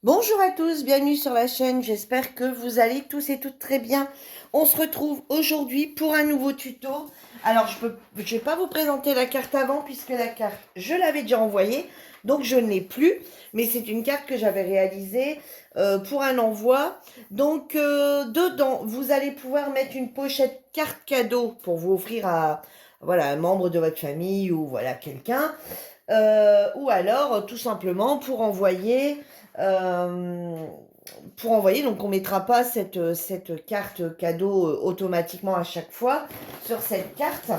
Bonjour à tous, bienvenue sur la chaîne, j'espère que vous allez tous et toutes très bien. On se retrouve aujourd'hui pour un nouveau tuto. Alors je vais pas vous présenter la carte avant puisque la carte je l'avais déjà envoyée, donc je ne l'ai plus. Mais c'est une carte que j'avais réalisée pour un envoi. Donc dedans vous allez pouvoir mettre une pochette carte cadeau pour vous offrir à voilà, un membre de votre famille ou voilà quelqu'un. Ou alors tout simplement euh, pour envoyer, donc on mettra pas cette carte cadeau automatiquement à chaque fois sur cette carte.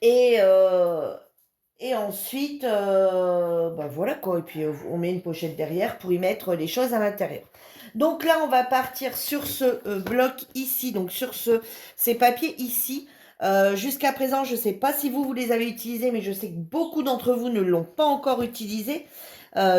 Et, euh, et ensuite, bah voilà quoi, et puis on met une pochette derrière pour y mettre les choses à l'intérieur. Donc là, on va partir sur ce bloc ici, donc sur ces papiers ici. Jusqu'à présent, je ne sais pas si vous les avez utilisés, mais je sais que beaucoup d'entre vous ne l'ont pas encore utilisé.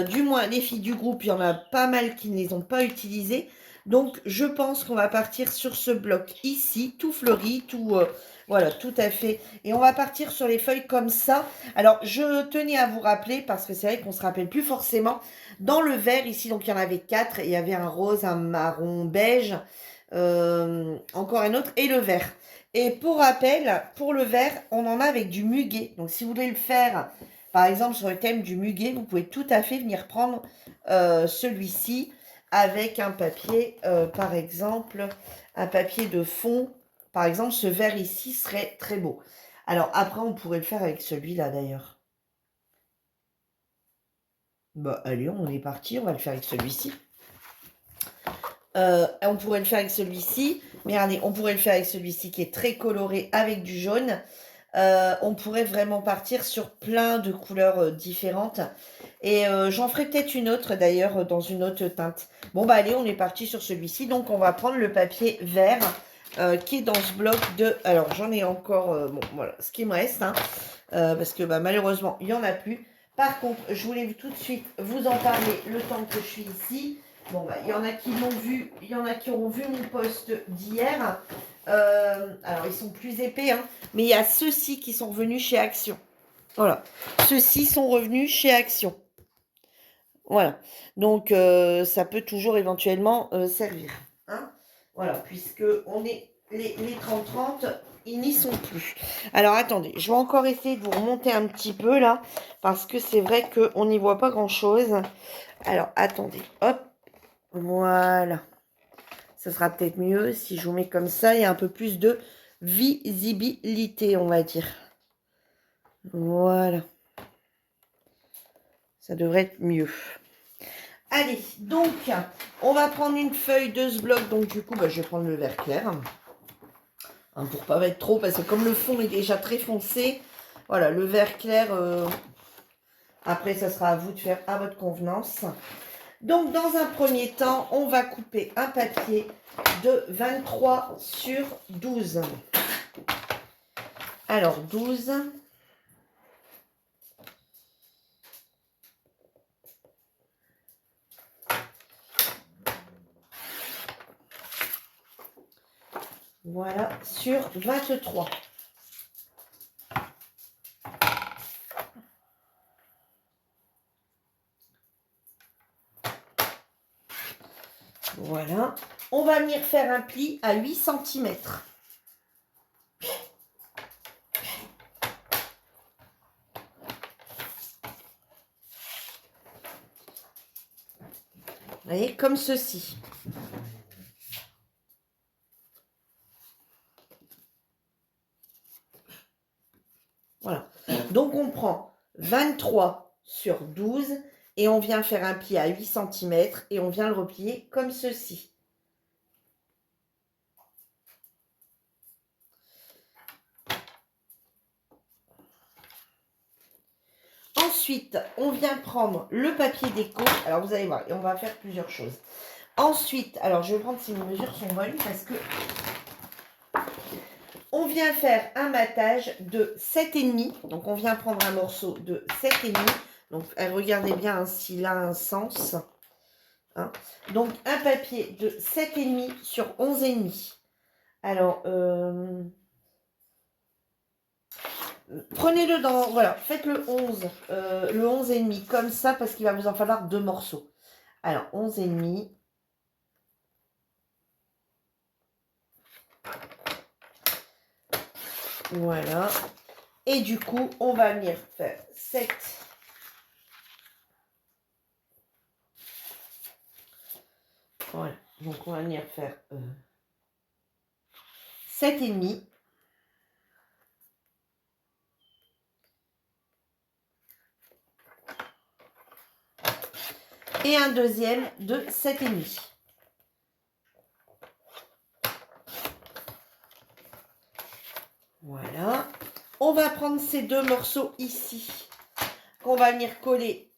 Du moins, les filles du groupe, il y en a pas mal qui ne les ont pas utilisés. Donc, je pense qu'on va partir sur ce bloc ici, tout fleuri, tout, voilà, tout à fait. Et on va partir sur les feuilles comme ça. Alors, je tenais à vous rappeler, parce que c'est vrai qu'on ne se rappelle plus forcément, dans le vert ici, donc il y en avait 4. Il y avait un rose, un marron beige, encore un autre, et le vert. Et pour rappel, pour le vert, on en a avec du muguet. Donc, si vous voulez le faire, par exemple, sur le thème du muguet, vous pouvez tout à fait venir prendre celui-ci avec un papier, par exemple, un papier de fond. Par exemple, ce vert ici serait très beau. Alors, après, on pourrait le faire avec celui-là, d'ailleurs. Bah, allez, on est parti, on va le faire avec celui-ci. On pourrait le faire avec celui-ci. Mais regardez, on pourrait le faire avec celui-ci qui est très coloré avec du jaune. On pourrait vraiment partir sur plein de couleurs différentes. Et j'en ferai peut-être une autre d'ailleurs dans une autre teinte. Bon bah allez, on est parti sur celui-ci. Donc on va prendre le papier vert qui est dans ce bloc de... Alors j'en ai encore, bon voilà, ce qui me reste. Hein, parce que bah, malheureusement, il n'y en a plus. Par contre, je voulais tout de suite vous en parler le temps que je suis ici. Bon, bah, il y en a qui l'ont vu, il y en a qui auront vu mon post d'hier. Alors, ils sont plus épais, hein, mais il y a ceux-ci qui sont revenus chez Action. Voilà. Ceux-ci sont revenus chez Action. Voilà. Donc, ça peut toujours éventuellement servir. Hein, voilà, puisque on est les 30-30, ils n'y sont plus. Alors, attendez, je vais encore essayer de vous remonter un petit peu là, parce que c'est vrai qu'on n'y voit pas grand-chose. Alors, attendez, hop, voilà. Ça sera peut-être mieux si je vous mets comme ça. Il y a un peu plus de visibilité, on va dire. Voilà. Ça devrait être mieux. Allez, donc, on va prendre une feuille de ce bloc. Donc, du coup, bah, je vais prendre le vert clair. Hein, pour pas mettre trop, parce que comme le fond est déjà très foncé, voilà, le vert clair, après, ça sera à vous de faire à votre convenance. Donc, dans un premier temps, on va couper un papier de 23 sur 12. Alors, 12. Voilà, sur 23. Voilà. On va venir faire un pli à 8 cm. Vous voyez, comme ceci. Voilà. Donc, on prend 23 sur 12 et on vient faire un pli à 8 cm et on vient le replier comme ceci. Ensuite, on vient prendre le papier déco. Alors, vous allez voir, et on va faire plusieurs choses. Ensuite, alors je vais prendre si mes mesures sont bonnes parce que on vient faire un matage de 7,5. Donc, on vient prendre un morceau de 7,5. Donc, regardez bien hein, s'il a un sens. Hein. Donc, un papier de 7,5 sur 11,5. Alors, prenez-le dans... Voilà, faites le 11, le 11,5 comme ça parce qu'il va vous en falloir deux morceaux. Alors, 11,5. Voilà. Et du coup, on va venir faire 7. Voilà. Donc, on va venir faire 7,5. Et un deuxième de 7,5. Voilà. On va prendre ces deux morceaux ici, qu'on va venir coller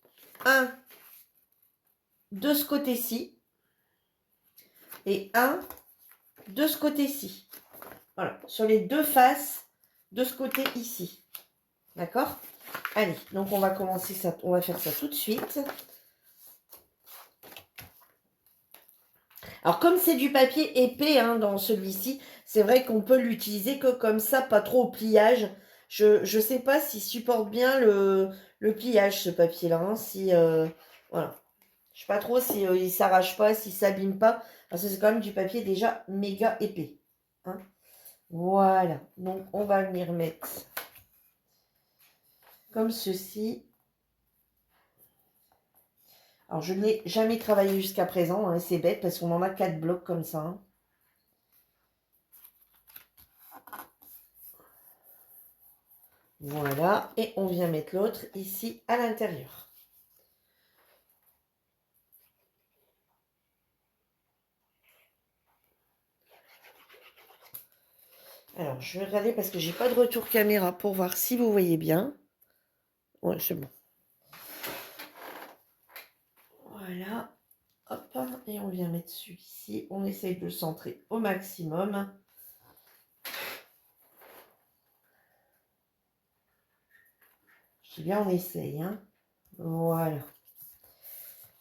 un de ce côté-ci et un de ce côté-ci. Voilà, sur les deux faces de ce côté ici. D'accord? Allez, donc on va commencer ça, on va faire ça tout de suite. Alors comme c'est du papier épais hein, dans celui-ci, c'est vrai qu'on peut l'utiliser que comme ça, pas trop au pliage. Je ne sais pas s'il supporte bien le pliage ce papier-là. Hein, si, voilà. Je sais pas trop si il s'arrache pas, s'il s'abîme pas. Parce que c'est quand même du papier déjà méga épais. Hein. Voilà. Donc on va venir mettre comme ceci. Alors je n'ai jamais travaillé jusqu'à présent. Hein, c'est bête parce qu'on en a 4 blocs comme ça. Hein. Voilà. Et on vient mettre l'autre ici à l'intérieur. Alors, je vais regarder parce que j'ai pas de retour caméra pour voir si vous voyez bien. Ouais, c'est bon. Voilà. Hop. Et on vient mettre celui-ci. On essaye de le centrer au maximum. Je dis bien, on essaye. Hein. Voilà.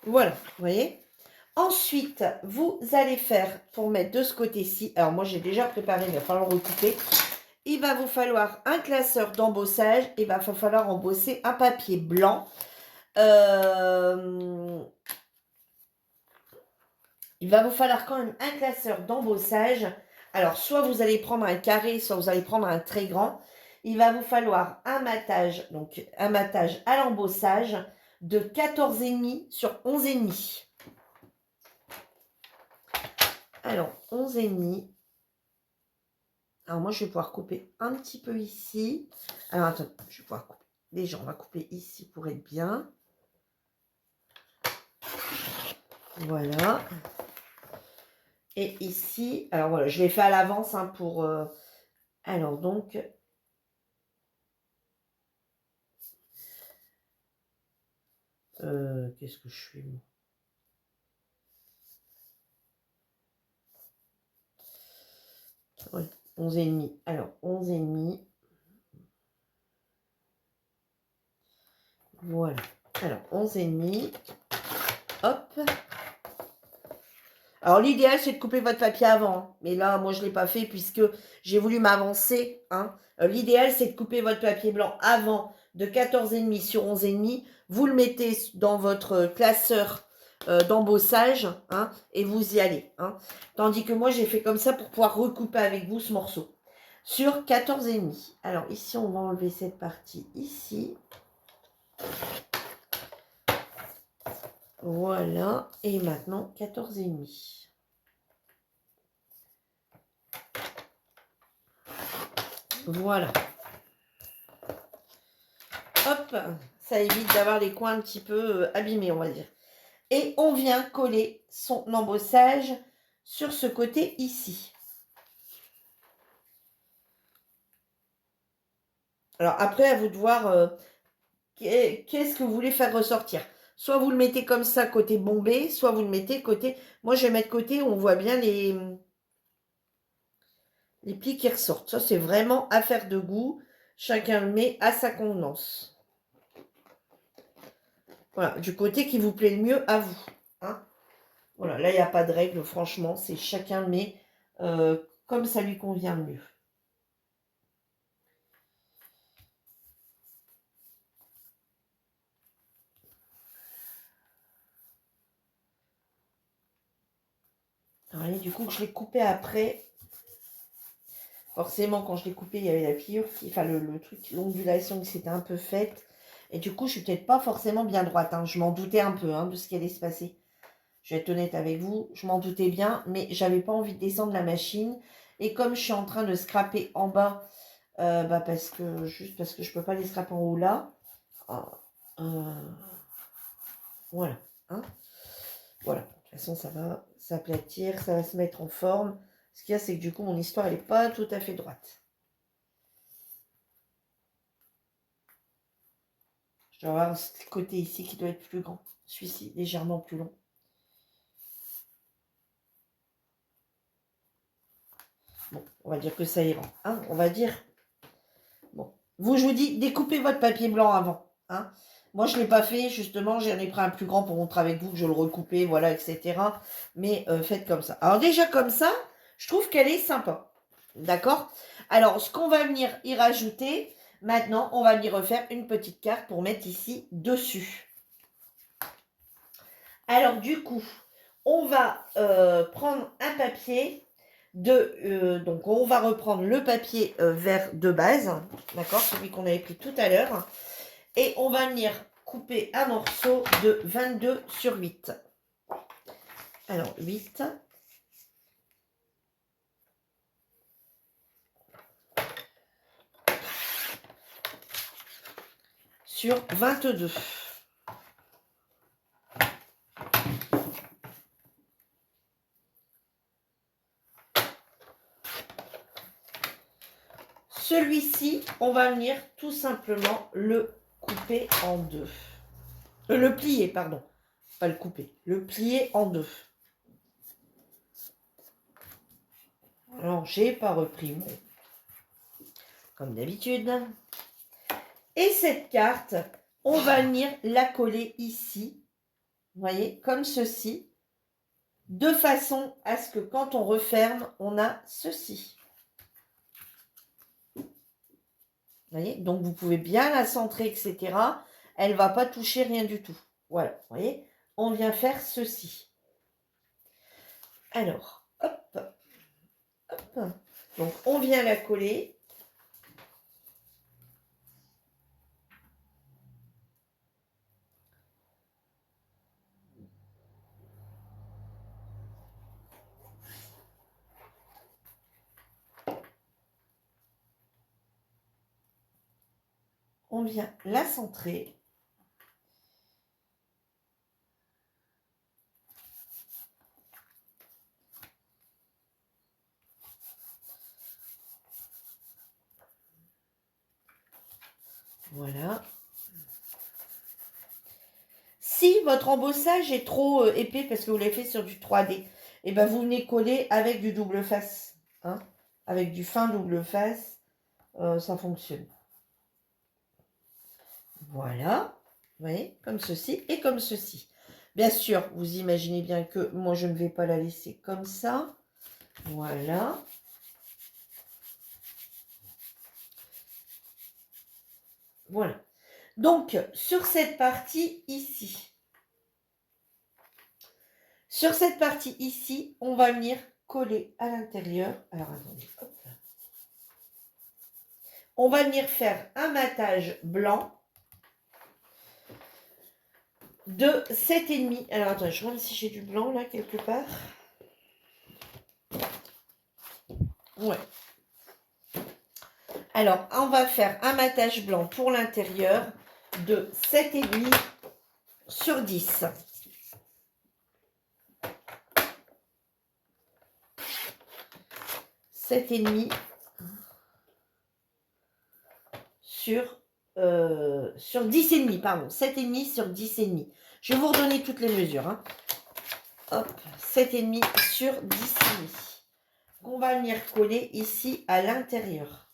Voilà, vous voyez. Ensuite, vous allez faire, pour mettre de ce côté-ci, alors moi j'ai déjà préparé, mais il va falloir le recouper. Il va vous falloir un classeur d'embossage. Il va falloir embosser un papier blanc. Il va vous falloir quand même un classeur d'embossage. Alors, soit vous allez prendre un carré, soit vous allez prendre un très grand. Il va vous falloir un matage, donc un matage à l'embossage de 14,5 sur 11,5. Alors, 11,5. Alors, moi, je vais pouvoir couper un petit peu ici. Alors, attends, je vais pouvoir couper. Déjà, on va couper ici pour être bien. Voilà. Et ici, alors voilà, je l'ai fait à l'avance hein, pour... alors, donc... qu'est-ce que je fais, moi? Ouais, 11,5. Alors, 11,5. Voilà. Alors, 11,5. Hop. Alors, l'idéal, c'est de couper votre papier avant. Hein. Mais là, moi, je ne l'ai pas fait puisque j'ai voulu m'avancer. Hein. L'idéal, c'est de couper votre papier blanc avant de 14,5 sur 11,5. Vous le mettez dans votre classeur d'embossage hein, et vous y allez. Hein. Tandis que moi, j'ai fait comme ça pour pouvoir recouper avec vous ce morceau. Sur 14,5. Alors, ici, on va enlever cette partie ici. Voilà, et maintenant 14,5. Voilà. Hop, ça évite d'avoir les coins un petit peu abîmés, on va dire. Et on vient coller son embossage sur ce côté ici. Alors après, à vous de voir qu'est-ce que vous voulez faire ressortir. Soit vous le mettez comme ça côté bombé, soit vous le mettez côté... Moi, je vais mettre côté où on voit bien les plis qui ressortent. Ça, c'est vraiment affaire de goût. Chacun le met à sa convenance. Voilà, du côté qui vous plaît le mieux à vous. Hein. Voilà, là, il n'y a pas de règle, franchement. C'est chacun met comme ça lui convient le mieux. Alors, voyez, du coup, je l'ai coupé après. Forcément, quand je l'ai coupé, il y avait la pliure, enfin le truc, l'ondulation qui s'était un peu faite. Et du coup, je suis peut-être pas forcément bien droite. Hein. Je m'en doutais un peu de ce qui allait se passer. Je vais être honnête avec vous, je m'en doutais bien, mais j'avais pas envie de descendre la machine. Et comme je suis en train de scraper en bas, juste parce que je peux pas les scraper en haut là. Euh, voilà. Hein. Voilà. De toute façon, ça va s'aplatir, ça va se mettre en forme. Ce qu'il y a, c'est que du coup, mon histoire, elle n'est pas tout à fait droite. Je dois avoir ce côté ici qui doit être plus grand. Celui-ci, légèrement plus long. Bon, on va dire que ça ira. Hein, on va dire. Bon. Vous, je vous dis, découpez votre papier blanc avant. Hein. Moi, je ne l'ai pas fait, justement. J'en ai pris un plus grand pour montrer avec vous que je le recoupais, voilà, etc. Mais faites comme ça. Alors déjà, comme ça, je trouve qu'elle est sympa. D'accord? Alors, ce qu'on va venir y rajouter, maintenant, on va venir refaire une petite carte pour mettre ici dessus. Alors, du coup, on va prendre un papier donc, on va reprendre le papier vert de base, d'accord, celui qu'on avait pris tout à l'heure, et on va venir couper un morceau de 22 sur 8. Alors, 8. Sur 22. Celui-ci, on va venir tout simplement le couper en deux. Le plier, pardon. Pas le couper. Le plier en deux. Alors, j'ai pas repris mon... Comme d'habitude. Et cette carte, on va venir la coller ici. Vous voyez, comme ceci. De façon à ce que quand on referme, on a ceci. Vous voyez, donc vous pouvez bien la centrer, etc. Elle ne va pas toucher rien du tout. Voilà, vous voyez, on vient faire ceci. Alors, hop, hop. Donc, on vient la coller. On vient la centrer. Voilà. Si votre embossage est trop épais parce que vous l'avez fait sur du 3D, et ben vous venez coller avec du double face. Hein, avec du fin double face, ça fonctionne. Voilà. Vous voyez, comme ceci et comme ceci. Bien sûr, vous imaginez bien que moi, je ne vais pas la laisser comme ça. Voilà. Voilà. Donc, sur cette partie ici, on va venir coller à l'intérieur. Alors, attendez. Hop. On va venir faire un matage blanc de 7,5. Alors, attendez, je regarde si j'ai du blanc là, quelque part. Ouais. Alors, on va faire un matage blanc pour l'intérieur de 7,5 sur 10. Sept et demi sur 10,5, pardon. 7,5 sur 10,5. Je vais vous redonner toutes les mesures. Hein. Hop, 7,5 sur 10,5. On va venir coller ici à l'intérieur.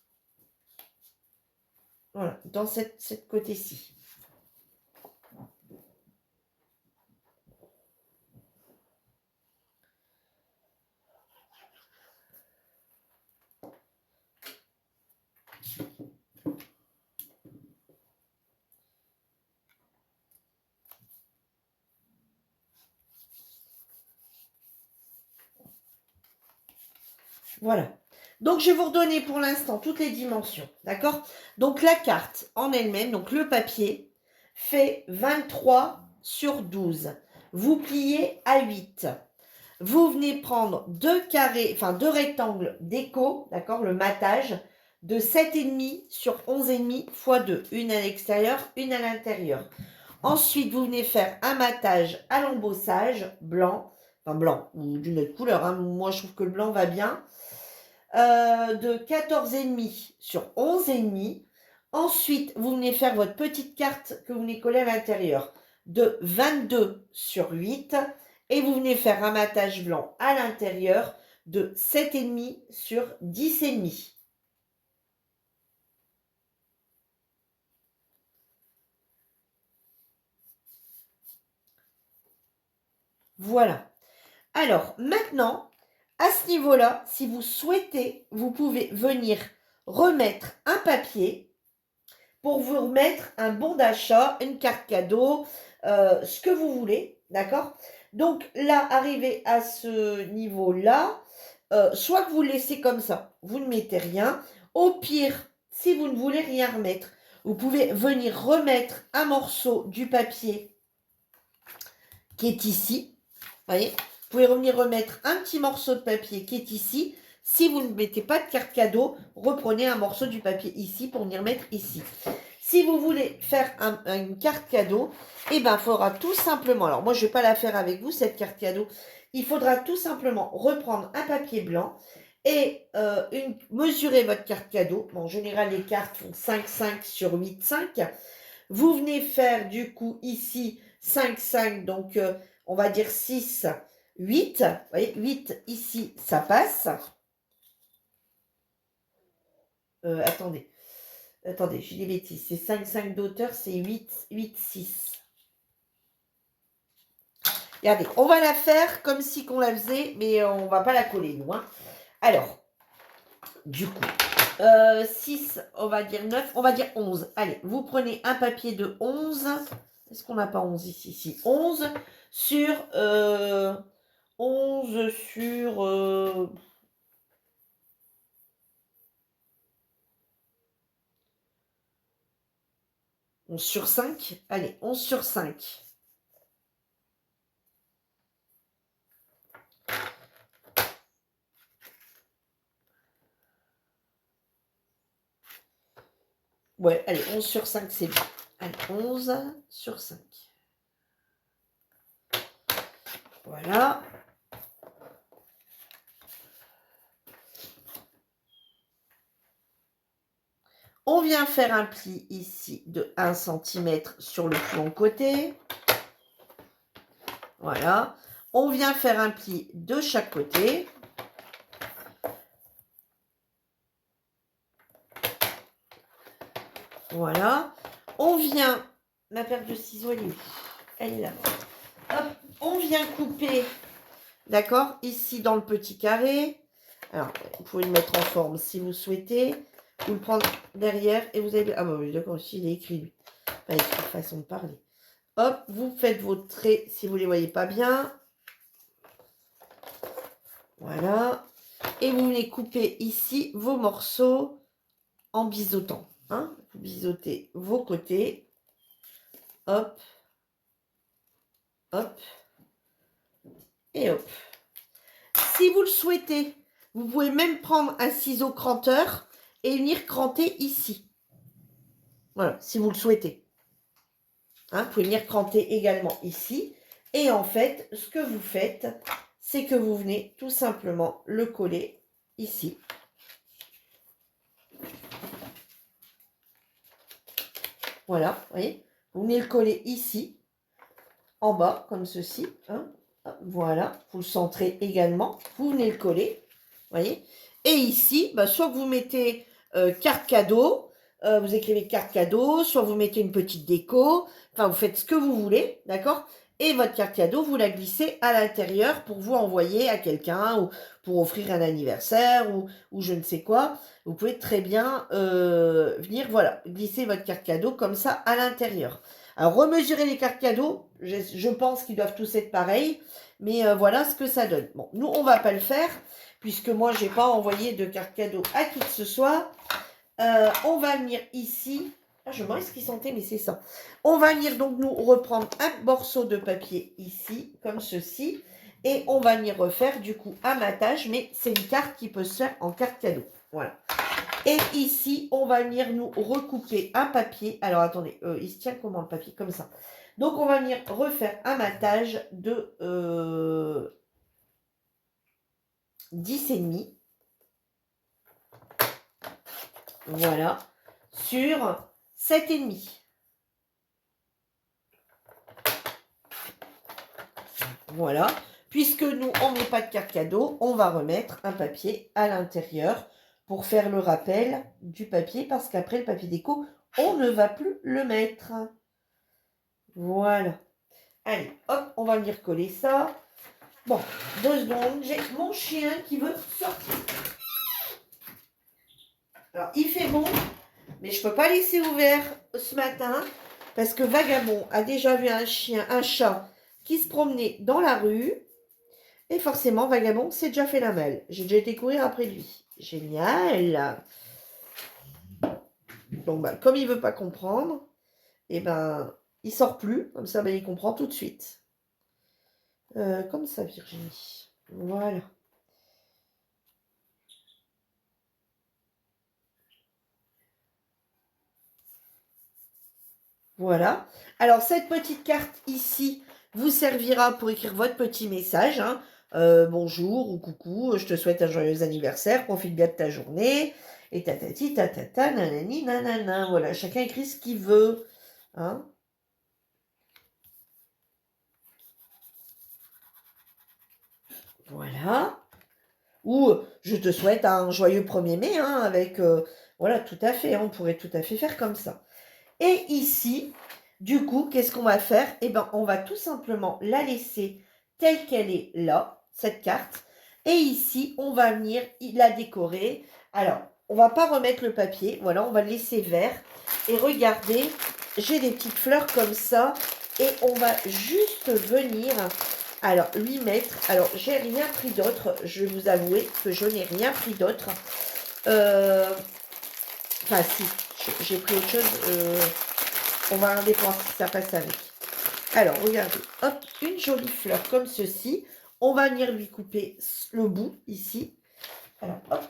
Voilà, dans cette côté-ci. Voilà. Donc, je vais vous redonner pour l'instant toutes les dimensions, d'accord? Donc, la carte en elle-même, donc le papier, fait 23 sur 12. Vous pliez à 8. Vous venez prendre deux carrés, enfin deux rectangles déco, d'accord, le matage, de 7,5 sur 11,5 fois 2. Une à l'extérieur, une à l'intérieur. Ensuite, vous venez faire un matage à l'embossage blanc, enfin blanc ou d'une autre couleur. Hein. Moi, je trouve que le blanc va bien. De 14,5 sur 11,5. Ensuite, vous venez faire votre petite carte que vous venez coller à l'intérieur de 22 sur 8. Et vous venez faire un matage blanc à l'intérieur de 7,5 sur 10,5. Voilà. Alors, maintenant, à ce niveau-là, si vous souhaitez, vous pouvez venir remettre un papier pour vous remettre un bon d'achat, une carte cadeau, ce que vous voulez, d'accord? Donc là, arrivé à ce niveau-là, soit que vous le laissez comme ça, vous ne mettez rien. Au pire, si vous ne voulez rien remettre, vous pouvez venir remettre un morceau du papier qui est ici. Voyez, vous pouvez revenir remettre un petit morceau de papier qui est ici. Si vous ne mettez pas de carte cadeau, reprenez un morceau du papier ici pour venir mettre ici. Si vous voulez faire une carte cadeau, eh ben, il faudra tout simplement, alors moi je ne vais pas la faire avec vous, cette carte cadeau, il faudra tout simplement reprendre un papier blanc et mesurer votre carte cadeau. Bon, en général, les cartes font 5,5 sur 8,5. Vous venez faire du coup ici 5,5, donc on va dire 6, 8. Vous voyez, 8 ici, ça passe. Attendez, j'ai des bêtises. C'est 5,5 d'auteur, c'est 8, 8, 6. Regardez, on va la faire comme si qu'on la faisait, mais on ne va pas la coller, nous. Hein. Alors, du coup, 6, on va dire 9, on va dire 11. Allez, vous prenez un papier de 11. Est-ce qu'on n'a pas 11 ici? Si, 11 sur... 11 sur... 11 sur 5. Allez, 11 sur 5. Ouais, allez, 11 sur 5, c'est bien. Allez, 11 sur 5. Voilà. On vient faire un pli ici de 1 cm sur le flanc côté. Voilà. On vient faire un pli de chaque côté. Voilà. On vient... Ma paire de ciseaux, elle est où? Elle est là. Hop. On vient couper, d'accord, ici dans le petit carré. Alors, vous pouvez le mettre en forme si vous souhaitez. Vous le prendre derrière et vous avez... Ah bah oui, d'accord, aussi, il est écrit, lui. Pas écrit, façon de parler. Hop, vous faites vos traits si vous ne les voyez pas bien. Voilà. Et vous venez couper ici vos morceaux en biseautant. Hein. Vous biseautez vos côtés. Hop. Hop. Et hop. Si vous le souhaitez, vous pouvez même prendre un ciseau cranteur et venir cranter ici. Voilà, si vous le souhaitez. Hein, vous pouvez venir cranter également ici. Et en fait, ce que vous faites, c'est que vous venez tout simplement le coller ici. Voilà, vous voyez. Vous venez le coller ici, en bas, comme ceci. Hein. Voilà, vous le centrez également. Vous venez le coller, vous voyez. Et ici, bah, soit vous mettez carte cadeau, vous écrivez carte cadeau, soit vous mettez une petite déco, enfin vous faites ce que vous voulez, d'accord? Et votre carte cadeau, vous la glissez à l'intérieur pour vous envoyer à quelqu'un ou pour offrir un anniversaire ou je ne sais quoi. Vous pouvez très bien venir, voilà, glisser votre carte cadeau comme ça à l'intérieur. Alors, remesurer les cartes cadeaux, je pense qu'ils doivent tous être pareils, mais voilà ce que ça donne. Bon, nous, on va pas le faire, puisque moi, j'ai pas envoyé de cartes cadeaux à qui que ce soit. On va venir ici. Ah, je me demande ce qu'ils sentaient, mais c'est ça. On va venir donc nous reprendre un morceau de papier ici, comme ceci. Et on va venir refaire du coup un matage, mais c'est une carte qui peut se faire en carte cadeau. Voilà. Et ici, on va venir nous recouper un papier. Alors, attendez, il se tient comment le papier? Comme ça. Donc, on va venir refaire un matage de 10,5. Voilà. Sur 7,5. Voilà. Puisque nous, on met pas de carte cadeau, on va remettre un papier à l'intérieur pour faire le rappel du papier, parce qu'après le papier déco, on ne va plus le mettre. Voilà. Allez, hop, on va venir coller ça. Bon, 2 secondes, j'ai mon chien qui veut sortir. Alors, il fait bon, mais je ne peux pas laisser ouvert ce matin, parce que Vagabond a déjà vu un chat qui se promenait dans la rue. Et forcément, Vagabond s'est déjà fait la malle. J'ai déjà été courir après lui. Génial. Donc, bah, comme il veut pas comprendre, et ben, il sort plus. Comme ça, ben, il comprend tout de suite. Comme ça, Virginie. Voilà. Voilà. Alors, cette petite carte ici vous servira pour écrire votre petit message. Hein. Bonjour ou coucou, je te souhaite un joyeux anniversaire, profite bien de ta journée. Et tatati, tatata, nanani, nanana. Voilà, chacun écrit ce qu'il veut. Hein. Voilà. Ou je te souhaite un joyeux 1er mai, hein, avec... voilà, tout à fait, hein, on pourrait tout à fait faire comme ça. Et ici, du coup, qu'est-ce qu'on va faire? Eh bien, on va tout simplement la laisser telle qu'elle est là, cette carte. Et ici, on va venir la décorer. Alors, on va pas remettre le papier. Voilà, on va le laisser vert. Et regardez, j'ai des petites fleurs comme ça. Et on va juste venir... Alors, lui mettre... Alors, j'ai rien pris d'autre. Je vais vous avouer que je n'ai rien pris d'autre. Enfin, si. J'ai pris autre chose. On va regarder voir si ça passe avec. Alors, regardez. Hop, une jolie fleur comme ceci. On va venir lui couper le bout ici. Alors, hop.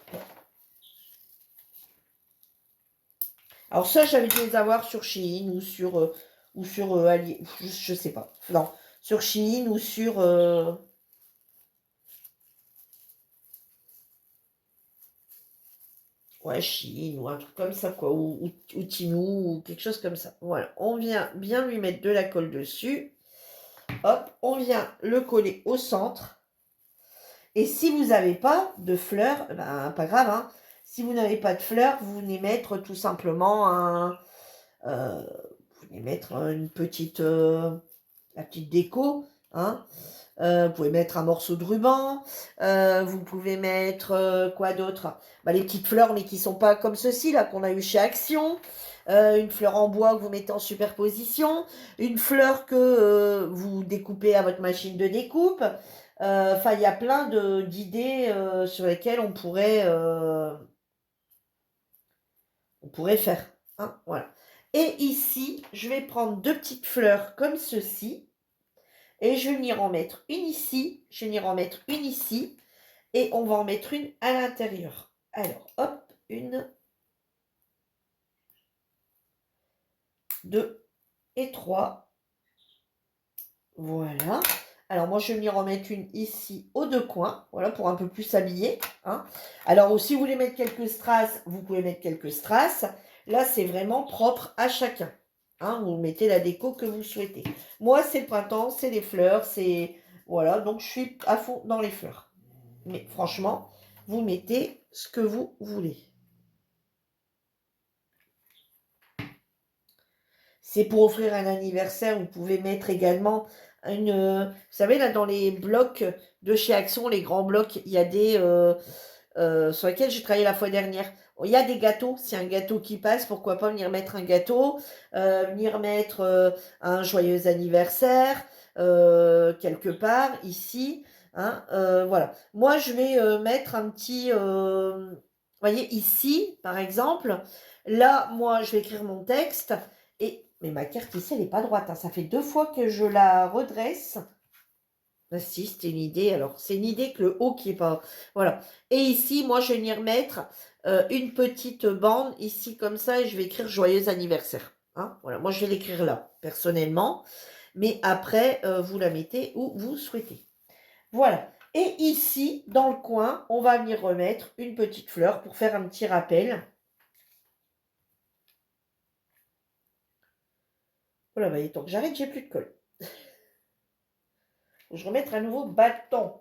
Alors, ça, j'avais dû les avoir sur Shein ou sur Ali. Je sais pas. Non, sur Shein ou sur... ouais, Shein ou un truc comme ça, quoi. Ou Temu ou quelque chose comme ça. Voilà. On vient bien lui mettre de la colle dessus. Hop, on vient le coller au centre. Et si vous n'avez pas de fleurs, ben, pas grave, hein. Si vous n'avez pas de fleurs, vous venez mettre tout simplement vous venez mettre une petite, la petite déco, hein. Vous pouvez mettre un morceau de ruban, vous pouvez mettre quoi d'autre? Bah, les petites fleurs, mais qui ne sont pas comme ceci, là, qu'on a eu chez Action. Une fleur en bois que vous mettez en superposition. Une fleur que vous découpez à votre machine de découpe. Enfin, il y a plein d'idées sur lesquelles on pourrait faire. Hein, voilà. Et ici, je vais prendre 2 petites fleurs comme ceci. Et je vais venir en mettre une ici, je vais venir en mettre une ici, et on va en mettre une à l'intérieur. Alors, hop, 1, 2 et 3. Voilà. Alors, moi, je vais venir en mettre une ici aux 2 coins, voilà, pour un peu plus s'habiller. Hein. Alors, si vous voulez mettre quelques strass, vous pouvez mettre quelques strass. Là, c'est vraiment propre à chacun. Hein, vous mettez la déco que vous souhaitez. Moi, c'est le printemps, c'est les fleurs, c'est... Voilà, donc je suis à fond dans les fleurs. Mais franchement, vous mettez ce que vous voulez. C'est pour offrir un anniversaire, vous pouvez mettre également une... vous savez, là, dans les blocs de chez Action, les grands blocs, il y a des... sur lesquels j'ai travaillé la fois dernière. Il y a des gâteaux, si un gâteau qui passe, pourquoi pas venir mettre un gâteau, venir mettre un joyeux anniversaire quelque part ici. Hein, voilà. Moi, je vais mettre un petit, vous voyez, ici, par exemple. Là, moi, je vais écrire mon texte. Mais ma carte ici, elle n'est pas droite. Hein. Ça fait 2 fois que je la redresse. Ah si, c'était une idée. Alors, c'est une idée que le haut qui est pas... Voilà. Et ici, moi, je vais venir mettre une petite bande ici comme ça et je vais écrire joyeux anniversaire. Hein, voilà. Moi, je vais l'écrire là, personnellement. Mais après, vous la mettez où vous souhaitez. Voilà. Et ici, dans le coin, on va venir remettre une petite fleur pour faire un petit rappel. Voilà, bah, tant que j'arrête, j'ai plus de colle. Je vais remettre un nouveau bâton.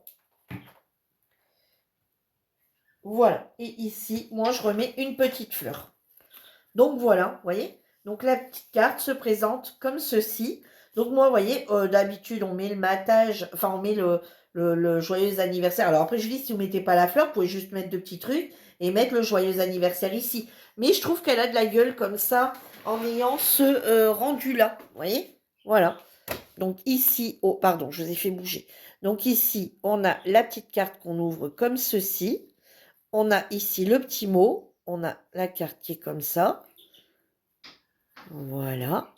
Voilà. Et ici, moi, je remets une petite fleur. Donc, voilà, vous voyez. Donc, la petite carte se présente comme ceci. Donc, moi, vous voyez, d'habitude, on met le matage, enfin, on met le joyeux anniversaire. Alors, après, je dis, si vous ne mettez pas la fleur, vous pouvez juste mettre 2 petits trucs et mettre le joyeux anniversaire ici. Mais je trouve qu'elle a de la gueule comme ça, en ayant ce rendu-là. Vous voyez. Voilà. Donc, ici, oh, pardon, je vous ai fait bouger. Donc, ici, on a la petite carte qu'on ouvre comme ceci. On a ici le petit mot. On a la carte qui est comme ça. Voilà.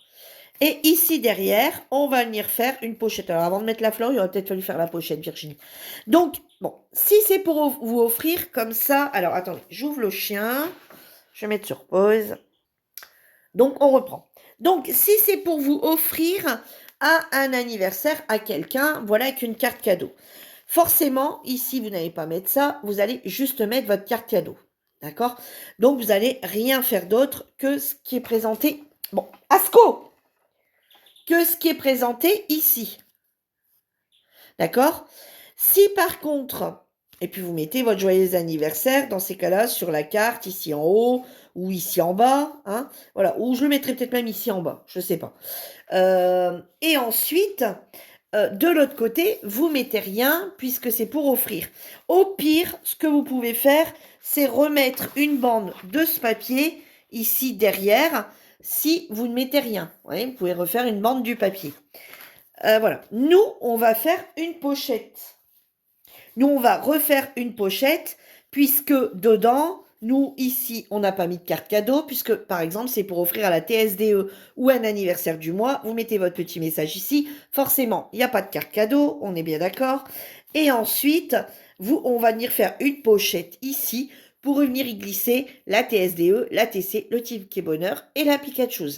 Et ici derrière, on va venir faire une pochette. Alors avant de mettre la fleur, il aurait peut-être fallu faire la pochette, Virginie. Donc, bon, si c'est pour vous offrir comme ça... Alors, attendez, j'ouvre le chien. Je vais mettre sur pause. Donc, on reprend. Donc, si c'est pour vous offrir à un anniversaire à quelqu'un, voilà, avec une carte cadeau. Forcément, ici, vous n'allez pas mettre ça. Vous allez juste mettre votre carte cadeau. D'accord? Donc, vous n'allez rien faire d'autre que ce qui est présenté. Bon, Asco! Que ce qui est présenté ici. D'accord? Si par contre, et puis vous mettez votre joyeux anniversaire, dans ces cas-là, sur la carte, ici en haut, ou ici en bas, hein, voilà, ou je le mettrai peut-être même ici en bas, je ne sais pas. Et ensuite, de l'autre côté, vous mettez rien, puisque c'est pour offrir. Au pire, ce que vous pouvez faire, c'est remettre une bande de ce papier, ici derrière, si vous ne mettez rien. Vous pouvez refaire une bande du papier. Voilà. Nous, on va faire une pochette. Nous, on va refaire une pochette puisque dedans, nous, ici, on n'a pas mis de carte cadeau puisque, par exemple, c'est pour offrir à la TSDE ou un anniversaire du mois. Vous mettez votre petit message ici. Forcément, il n'y a pas de carte cadeau. On est bien d'accord. Et ensuite, on va venir faire une pochette ici pour venir y glisser la TSDE, la TC, le ticket bonheur et la Pikachu.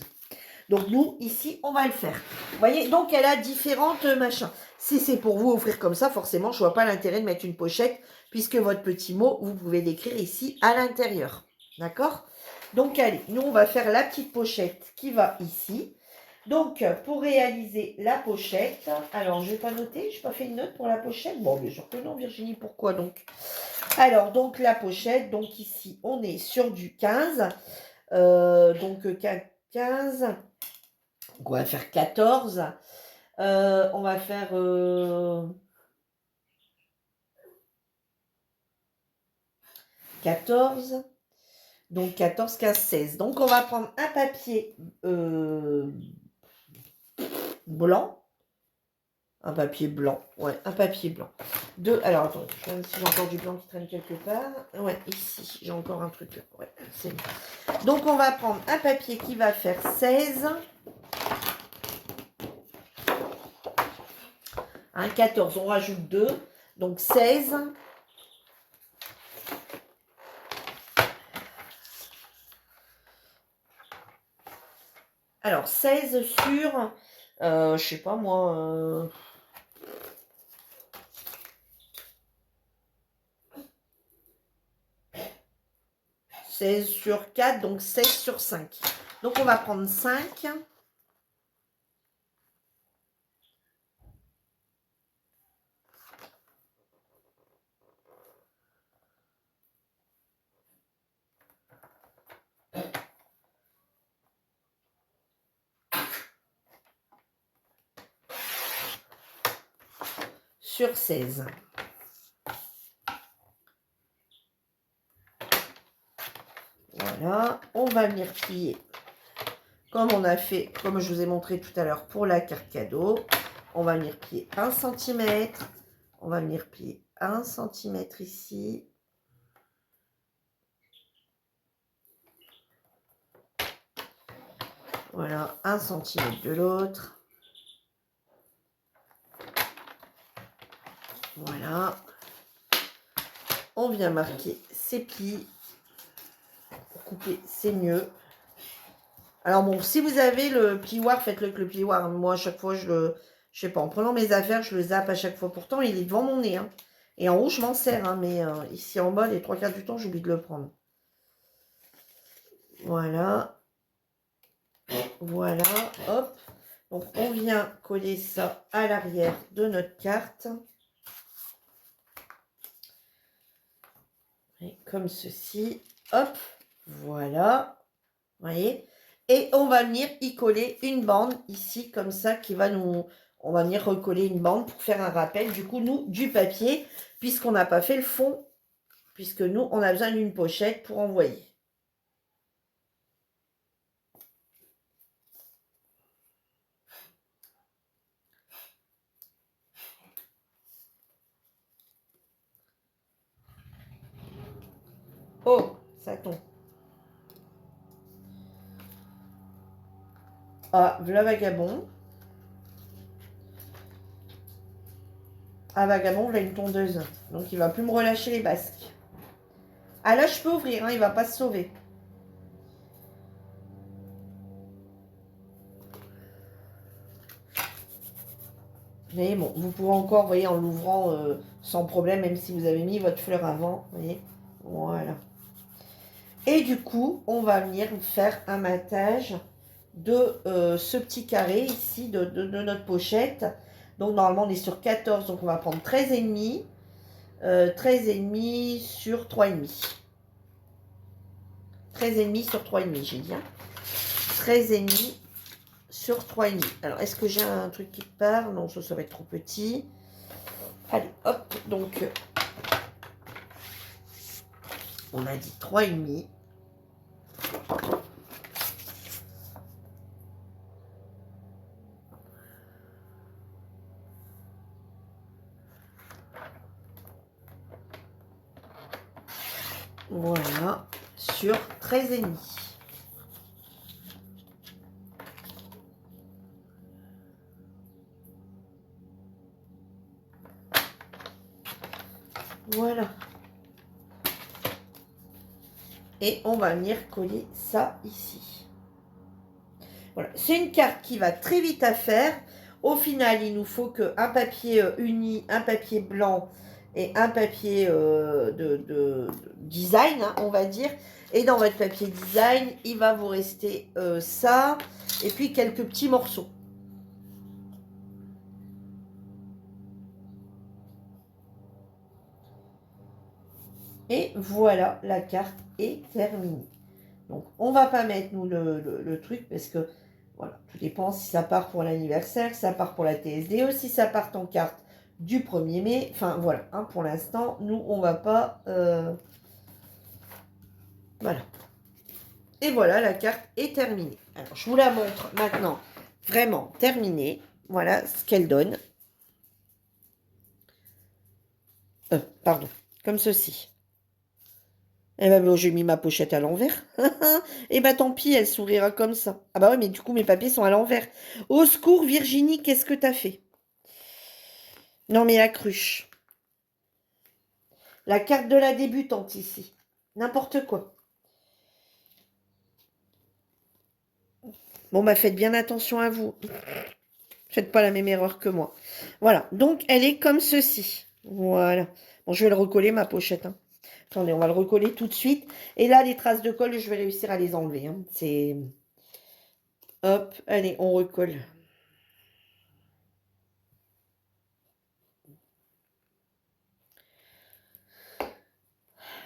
Donc, nous, ici, on va le faire. Vous voyez, donc, elle a différentes machins. Si c'est pour vous offrir comme ça, forcément, je ne vois pas l'intérêt de mettre une pochette, puisque votre petit mot, vous pouvez l'écrire ici, à l'intérieur. D'accord? Donc, allez, nous, on va faire la petite pochette qui va ici. Donc, pour réaliser la pochette, alors, je ne vais pas noter, je n'ai pas fait une note pour la pochette. Bon, bien sûr que non, Virginie, pourquoi donc? Alors, donc, la pochette, donc ici, on est sur du 15. Donc, 15... Donc, on va faire 14. On va faire 14. Donc 14, 15, 16. Donc on va prendre un papier blanc. Un papier blanc. Ouais, un papier blanc. Alors attendez, je vais voir si j'ai encore du blanc qui traîne quelque part. Ouais, ici, j'ai encore un truc. Ouais, c'est bon. Donc on va prendre un papier qui va faire 16. Un 14, on rajoute 2. Donc 16. Alors 16 sur, je sais pas moi, 16 sur 4, donc 16 sur 5. Donc on va prendre 5. Sur 16. Voilà, on va venir plier comme on a fait, comme je vous ai montré tout à l'heure pour la carte cadeau. On va venir plier 1 centimètre. On va venir plier 1 centimètre ici. Voilà, 1 centimètre de l'autre. Voilà. On vient marquer ses plis. Pour couper, c'est mieux. Alors bon, si vous avez le plioir, faites-le avec le plioir. Moi, à chaque fois, je sais pas, en prenant mes affaires, je le zappe à chaque fois. Pourtant, il est devant mon nez. Hein. Et en haut, je m'en sers. Hein, mais ici en bas, les 3/4 du temps, j'oublie de le prendre. Voilà. Voilà. Hop. Donc, on vient coller ça à l'arrière de notre carte. Et comme ceci. Hop. Voilà. Vous voyez? Et on va venir y coller une bande ici, comme ça, qui va nous... On va venir recoller une bande pour faire un rappel, du coup, nous, du papier, puisqu'on n'a pas fait le fond, puisque nous, on a besoin d'une pochette pour envoyer. Oh, ça tombe. Ah, le vagabond. Ah, vagabond, là, une tondeuse. Donc, il va plus me relâcher les basques. Ah, là, je peux ouvrir, hein, il va pas se sauver. Mais bon, vous pouvez encore, vous voyez, en l'ouvrant sans problème, même si vous avez mis votre fleur avant. Vous voyez, voilà. Et du coup, on va venir faire un matage de ce petit carré ici, de notre pochette. Donc, normalement, on est sur 14, donc on va prendre 13,5. 13,5 sur 3,5. 13,5 sur 3,5, j'ai dit. Hein. 13,5 sur 3,5. Alors, est-ce que j'ai un truc qui part? Non, ça va être trop petit. Allez, hop, donc, on a dit 3,5. Voilà, sur 13,5. Voilà. Et on va venir coller ça ici. Voilà. C'est une carte qui va très vite à faire. Au final, il nous faut qu'un papier uni, un papier blanc et un papier de design, hein, on va dire. Et dans votre papier design, il va vous rester ça et puis quelques petits morceaux. Et voilà, la carte est terminée. Donc, on va pas mettre, nous, le truc, parce que, voilà, tout dépend si ça part pour l'anniversaire, ça part pour la TSDE, si ça part en carte du 1er mai. Enfin, voilà, hein, pour l'instant, nous, on va pas... voilà. Et voilà, la carte est terminée. Alors, je vous la montre maintenant, vraiment terminée. Voilà ce qu'elle donne. Pardon, comme ceci. Eh ben, bon, j'ai mis ma pochette à l'envers. Eh ben, tant pis, elle sourira comme ça. Ah bah oui, mais du coup, mes papiers sont à l'envers. Au secours, Virginie, qu'est-ce que t'as fait? Non, mais la cruche. La carte de la débutante ici. N'importe quoi. Bon, bah, faites bien attention à vous. Faites pas la même erreur que moi. Voilà. Donc, elle est comme ceci. Voilà. Bon, je vais le recoller, ma pochette. Hein. Attendez, on va le recoller tout de suite. Et là, les traces de colle, je vais réussir à les enlever. Hein. C'est... Hop, allez, on recolle.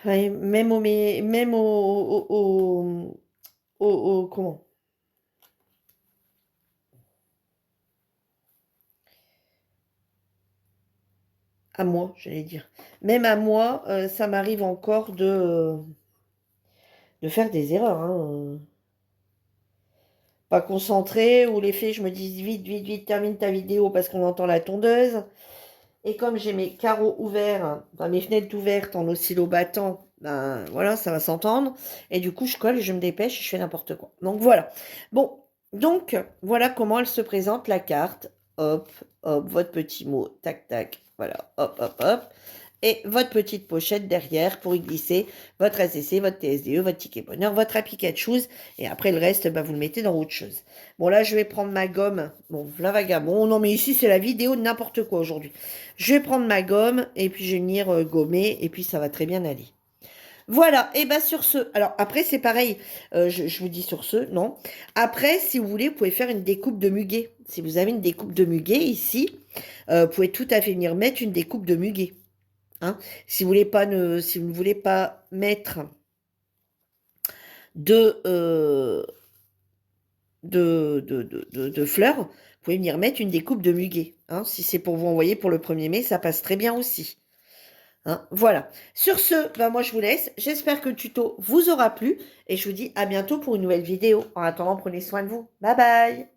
Ouais, même comment? À moi, j'allais dire. Même à moi, ça m'arrive encore de de faire des erreurs. Hein. Pas concentré, ou les filles, je me dis vite, vite, vite, termine ta vidéo parce qu'on entend la tondeuse. Et comme j'ai mes carreaux ouverts, enfin mes fenêtres ouvertes en oscillo battant, ben voilà, ça va s'entendre. Et du coup, je colle, je me dépêche, je fais n'importe quoi. Donc voilà. Bon, donc voilà comment elle se présente la carte. Hop, hop, votre petit mot, tac, tac. Voilà, hop, hop, hop. Et votre petite pochette derrière pour y glisser votre SCC, votre TSDE, votre ticket bonheur, votre application. Et après le reste, bah, vous le mettez dans autre chose. Bon, là, je vais prendre ma gomme. Bon, la vagabond. Non, mais ici, c'est la vidéo de n'importe quoi aujourd'hui. Je vais prendre ma gomme et puis je vais venir gommer et puis ça va très bien aller. Voilà, et bien sur ce, alors après c'est pareil, je vous dis sur ce, non. Après, si vous voulez, vous pouvez faire une découpe de muguet. Si vous avez une découpe de muguet ici, vous pouvez tout à fait venir mettre une découpe de muguet. Hein. Si vous voulez pas si vous ne voulez pas mettre de, de fleurs, vous pouvez venir mettre une découpe de muguet. Hein. Si c'est pour vous envoyer pour le 1er mai, ça passe très bien aussi. Hein, voilà. Sur ce, ben moi je vous laisse. J'espère que le tuto vous aura plu et je vous dis à bientôt pour une nouvelle vidéo. En attendant, prenez soin de vous. Bye bye.